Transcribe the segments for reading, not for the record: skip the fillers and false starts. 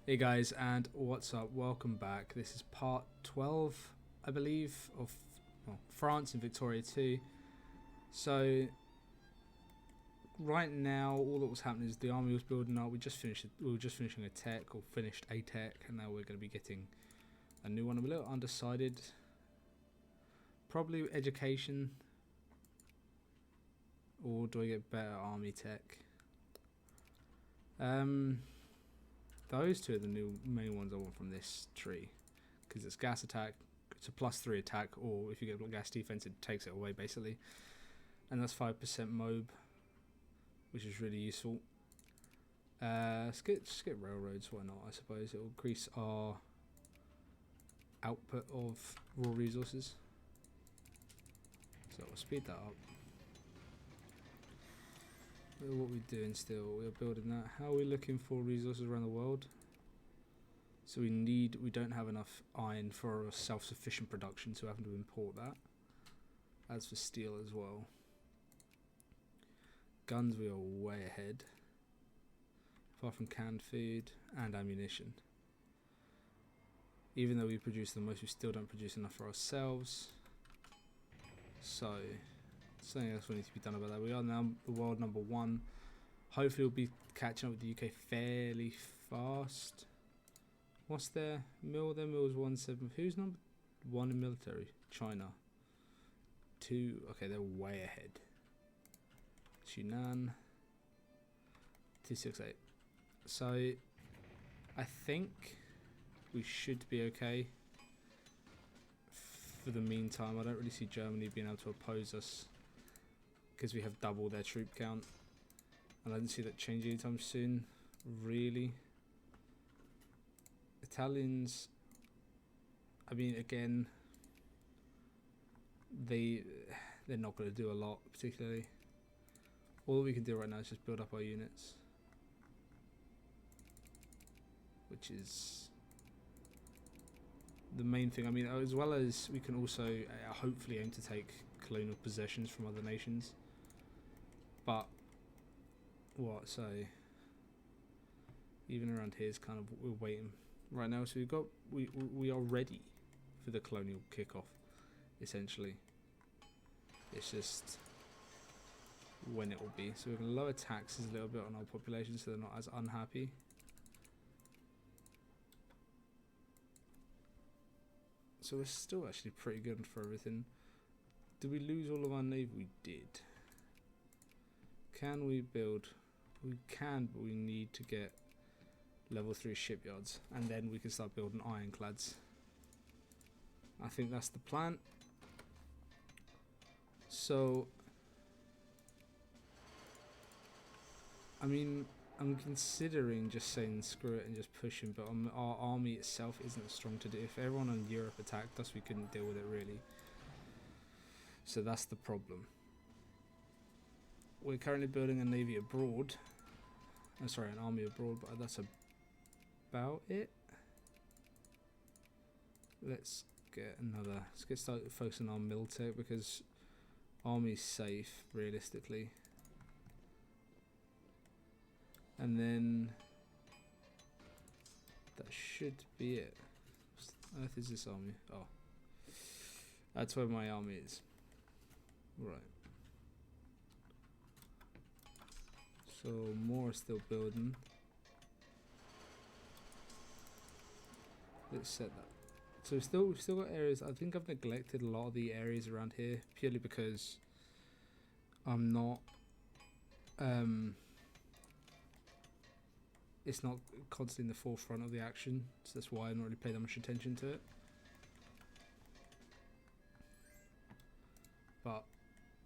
Hey guys, and what's up? Welcome back. This is part 12, I believe, of France and Victoria 2. So, right now, all that was happening is the army was building up. We were just finishing a tech, or finished a tech, and now we're going to be getting a new one. I'm a little undecided. Probably education, or do I get better army tech? Those two are the new main ones I want from this tree, because it's gas attack, it's a +3 attack, or if you get gas defense it takes it away basically, and that's 5% mob, which is really useful. Let's get railroads, why not? I suppose it will increase our output of raw resources, so we'll speed that up. What we're doing still, we're building that. How are we looking for resources around the world? So we don't have enough iron for a self-sufficient production, so we're having to import that. As for steel as well. Guns, we are way ahead. Apart from canned food and ammunition. Even though we produce the most, we still don't produce enough for ourselves. So something else will need to be done about that. We are now the world #1. Hopefully we'll be catching up with the UK fairly fast. What's their mill? Their mill is 1/7. Who's #1 in military? China. 2. Okay, they're way ahead. Yunnan. 268. So I think we should be okay for the meantime. I don't really see Germany being able to oppose us, because we have double their troop count, and I don't see that changing anytime soon, really. Italians, I mean, again, they're not going to do a lot particularly. All we can do right now is just build up our units, which is the main thing. I mean, as well as we can also hopefully aim to take colonial possessions from other nations. But so even around here is kind of, we're waiting right now, so we are ready for the colonial kickoff essentially. It's just when it will be. So we're going to lower taxes a little bit on our population so they're not as unhappy. So we're still actually pretty good for everything. Did we lose all of our navy? We did. Can we build? We can, but we need to get level 3 shipyards, and then we can start building ironclads. I think that's the plan. So, I mean, I'm considering just saying screw it and just pushing, but our army itself isn't strong to do. If everyone in Europe attacked us, we couldn't deal with it really. So that's the problem. We're currently building a navy abroad. I'm sorry, an army abroad, but that's about it. Let's get started focusing on militech, because army's safe realistically. And then that should be it. What on earth is this army? Oh, that's where my army is. Right. So more are still building. Let's set that. So we've still got areas. I think I've neglected a lot of the areas around here purely because I'm not it's not constantly in the forefront of the action, so that's why I don't really pay that much attention to it. But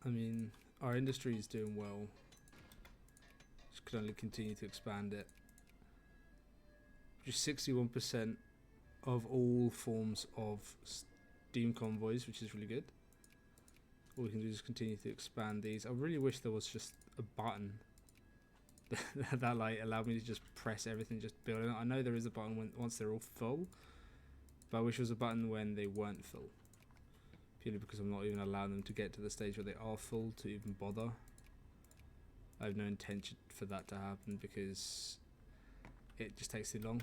I mean, our industry is doing well. Just could only continue to expand it. Just 61% of all forms of steam convoys, which is really good. All we can do is continue to expand these. I really wish there was just a button that like allowed me to just press everything, just build it. I know there is a button once they're all full, but I wish there was a button when they weren't full. Purely because I'm not even allowing them to get to the stage where they are full to even bother. I have no intention for that to happen because it just takes too long.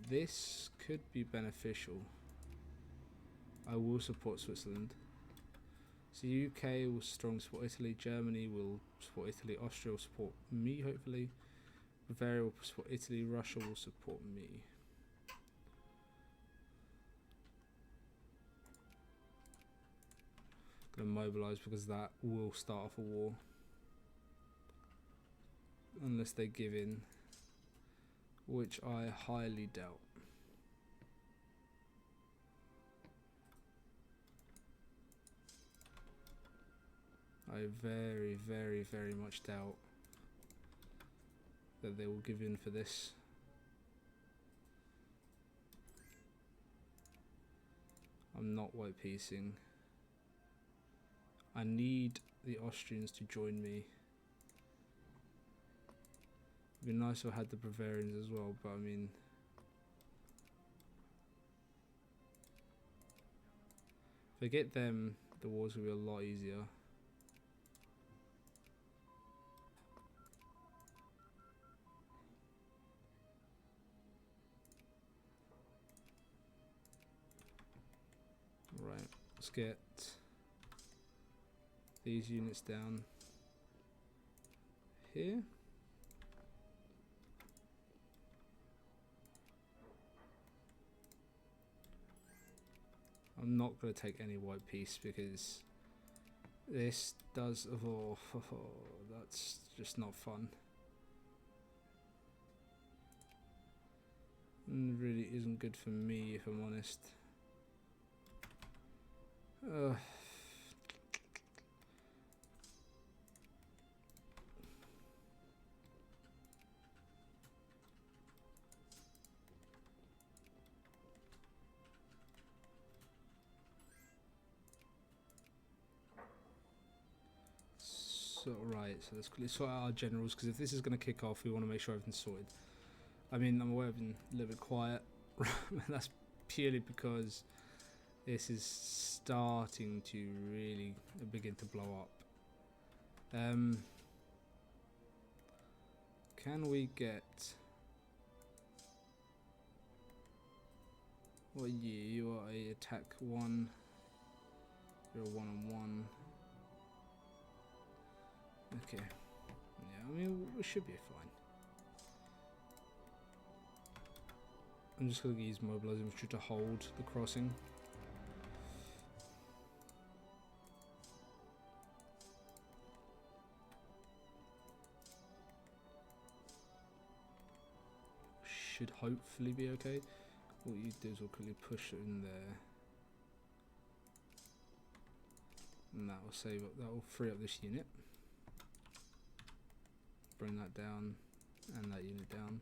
This could be beneficial. I will support Switzerland. So UK will strongly support Italy. Germany will support Italy. Austria will support me, hopefully. Bavaria will support Italy. Russia will support me. Gonna mobilise because that will start off a war. Unless they give in, which I highly doubt. I very, very, very much doubt that they will give in for this. I'm not white piecing. I need the Austrians to join me. It'd be nice if I had the Bavarians as well, but I mean, if I get them, the wars will be a lot easier. Right, let's get these units down here. I'm not going to take any white piece because this does, that's just not fun. And really isn't good for me, if I'm honest. Right, so let's quickly sort out our generals, because if this is going to kick off, we want to make sure everything's sorted. I mean, I'm aware I've been a little bit quiet. That's purely because this is starting to really begin to blow up. Can we get... What are you? You are a attack 1. You're a 1-on-1. Okay. Yeah, I mean, we should be fine. I'm just going to use mobilizing infantry to hold the crossing. Should hopefully be okay. What you do is we'll quickly push it in there. And that will save up, that will free up this unit. Bring that down, and that unit down.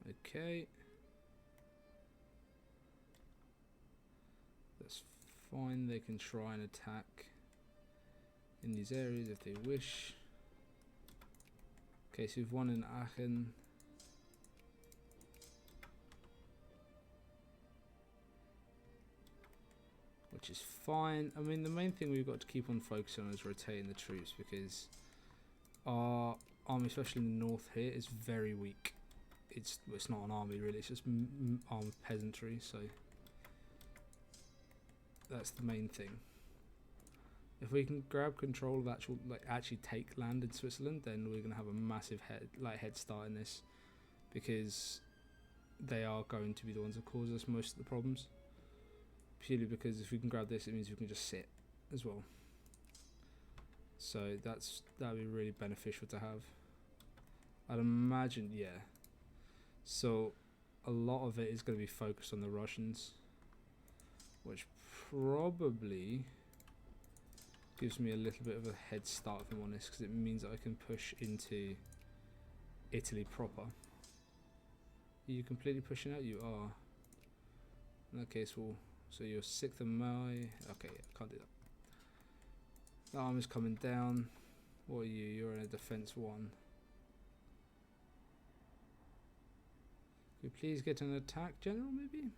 Okay. That's fine, they can try and attack in these areas if they wish. Okay, so we've won in Aachen. Which is fine. I mean, the main thing we've got to keep on focusing on is rotating the troops, because our army, especially in the north here, is very weak. It's not an army really, it's just armed peasantry, so that's the main thing. If we can grab control of actually take land in Switzerland, then we're going to have a massive head start in this, because they are going to be the ones that cause us most of the problems. Purely because if we can grab this, it means we can just sit as well. So that'd be really beneficial to have. I'd imagine, yeah. So a lot of it is going to be focused on the Russians, which probably gives me a little bit of a head start, if I'm honest, because it means that I can push into Italy proper. Are you completely pushing out? You are. In that case, we'll... So you're 6th of May. Okay, yeah, can't do that. The army's coming down. What are you? You're in a defense 1. Could you please get an attack general, maybe?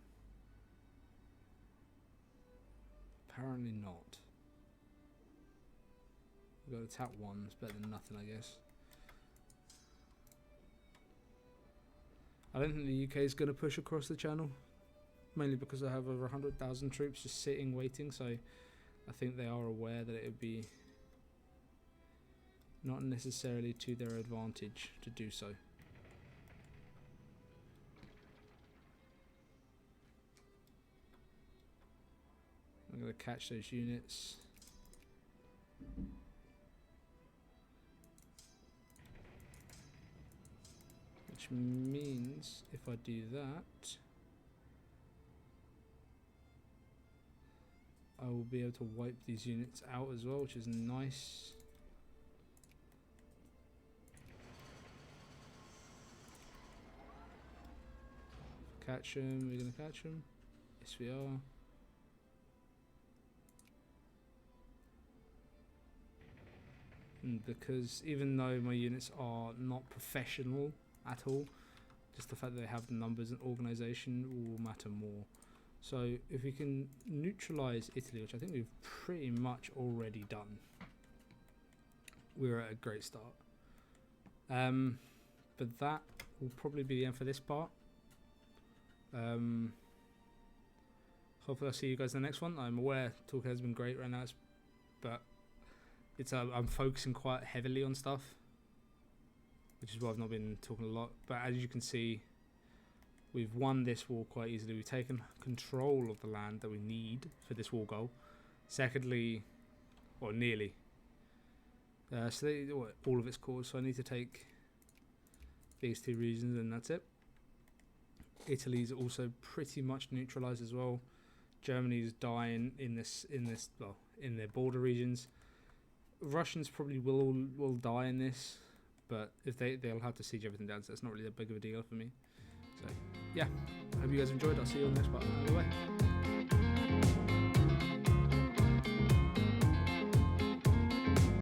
Apparently not. We've got to tap 1. It's better than nothing, I guess. I don't think the UK is going to push across the channel. Mainly because I have over 100,000 troops just sitting, waiting. So I think they are aware that it would be not necessarily to their advantage to do so. I'm going to catch those units. Which means if I do that, I will be able to wipe these units out as well, which is nice. Catch them, we're going to catch them. Yes, we are. And because even though my units are not professional at all, just the fact that they have the numbers and organisation will matter more. So if we can neutralise Italy, which I think we've pretty much already done, we're at a great start. But that will probably be the end for this part. Hopefully I'll see you guys in the next one. I'm aware talking has been great right now, but it's I'm focusing quite heavily on stuff, which is why I've not been talking a lot. But as you can see, we've won this war quite easily. We've taken control of the land that we need for this war goal. Secondly, or nearly. So all of its cores. So I need to take these 2 regions, and that's it. Italy's also pretty much neutralised as well. Germany's dying in their border regions. Russians probably will die in this, but if they'll have to siege everything down, so that's not really that big of a deal for me. So yeah, I hope you guys enjoyed. I'll see you on the next part. Bye bye.